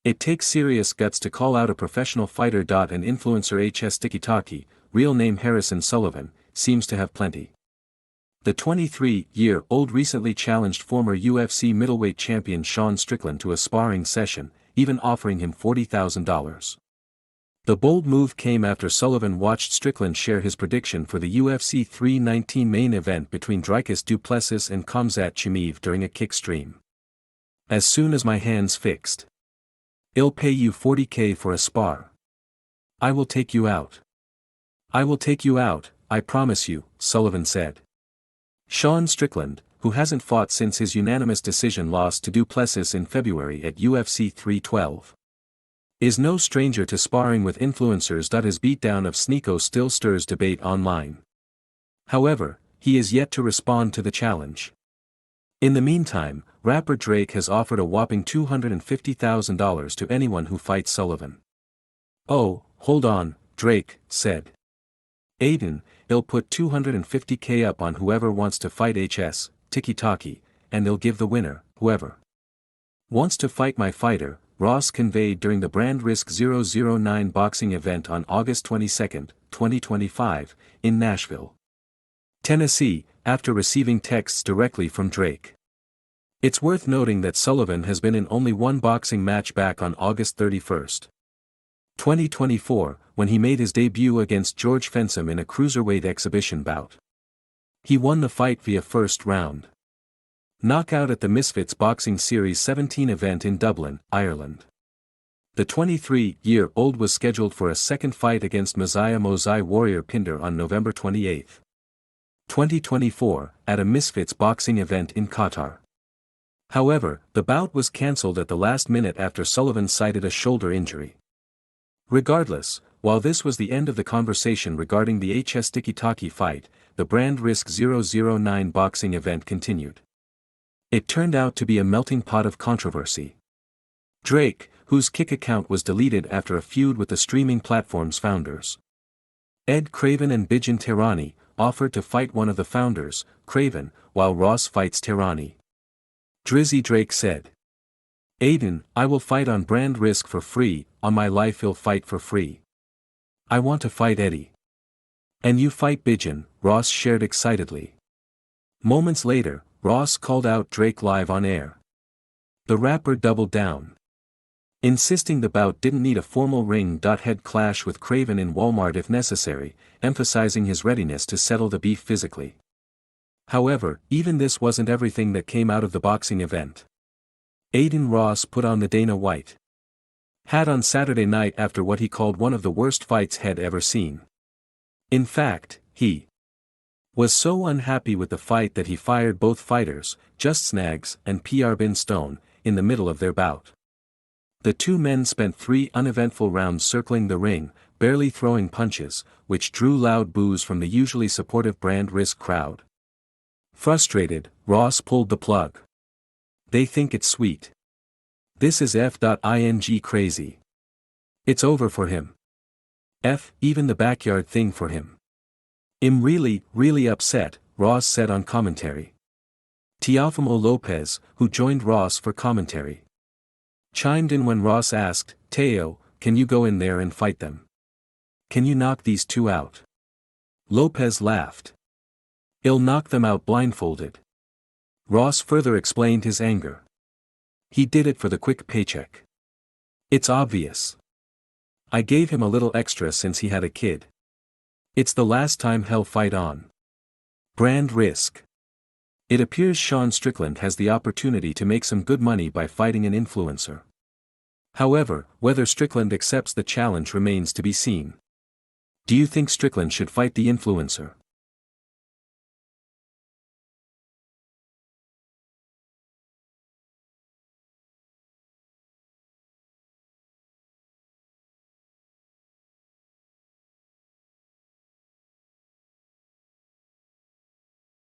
It takes serious guts to call out a professional fighter. An influencer HSTikkyTokky, real name Harrison Sullivan, seems to have plenty. The 23-year-old recently challenged former UFC middleweight champion Sean Strickland to a sparring session, even offering him $40,000. The bold move came after Sullivan watched Strickland share his prediction for the UFC 319 main event between Dricus du Plessis and Khamzat Chimaev during a kick stream. "As soon as my hand's fixed, I'll pay you $40K for a spar. I will take you out. I will take you out, I promise you," Sullivan said. Sean Strickland, who hasn't fought since his unanimous decision loss to du Plessis in February at UFC 312, is no stranger to sparring with influencers. His beatdown of Sneeko still stirs debate online. However, he is yet to respond to the challenge. In the meantime, rapper Drake has offered a whopping $250,000 to anyone who fights Sullivan. "Oh, hold on," Drake said. "I'll put $250K up on whoever wants to fight HSTikkyTokky, and they'll give the winner, whoever wants to fight my fighter," Ross conveyed during the Brand Risk 009 boxing event on August 22, 2025, in Nashville, Tennessee, after receiving texts directly from Drake. It's worth noting that Sullivan has been in only one boxing match back on August 31, 2024, when he made his debut against George Fensom in a cruiserweight exhibition bout. He won the fight via first round knockout at the Misfits Boxing Series 17 event in Dublin, Ireland. The 23-year-old was scheduled for a second fight against Mosai Warrior Pinder on November 28, 2024, at a Misfits boxing event in Qatar. However, the bout was cancelled at the last minute after Sullivan cited a shoulder injury. Regardless, while this was the end of the conversation regarding the HSTikkyTokky fight, the Brand Risk 009 boxing event continued. It turned out to be a melting pot of controversy. Drake, whose Kick account was deleted after a feud with the streaming platform's founders, Ed Craven and Bijan Tehrani, offered to fight one of the founders, Craven, while Ross fights Tehrani. Drizzy Drake said, I will fight on Brand Risk for free, on my life I'll fight for free. I want to fight Eddie. And you fight Bijan," Ross shared excitedly. Moments later, Ross called out Drake live on air. The rapper doubled down, insisting the bout didn't need a formal ring-head clash with Craven in Walmart if necessary, emphasizing his readiness to settle the beef physically. However, even this wasn't everything that came out of the boxing event. Aiden Ross put on the Dana White hat on Saturday night after what he called one of the worst fights he'd ever seen. In fact, he was so unhappy with the fight that he fired both fighters, Just Snags and PR Bin Stone, in the middle of their bout. The two men spent 3 uneventful rounds circling the ring, barely throwing punches, which drew loud boos from the usually supportive Brand Risk crowd. Frustrated, Ross pulled the plug. "They think it's sweet. This is F.ing crazy. It's over for him. Even the backyard thing for him. I'm really upset," Ross said on commentary. Teofimo Lopez, who joined Ross for commentary, chimed in when Ross asked, "Teo, can you go in there and fight them? Can you knock these two out?" Lopez laughed. "I'll knock them out blindfolded." Ross further explained his anger. "He did it for the quick paycheck. It's obvious. I gave him a little extra since he had a kid. It's the last time he'll fight on Brand Risk." It appears Sean Strickland has the opportunity to make some good money by fighting an influencer. However, whether Strickland accepts the challenge remains to be seen. Do you think Strickland should fight the influencer?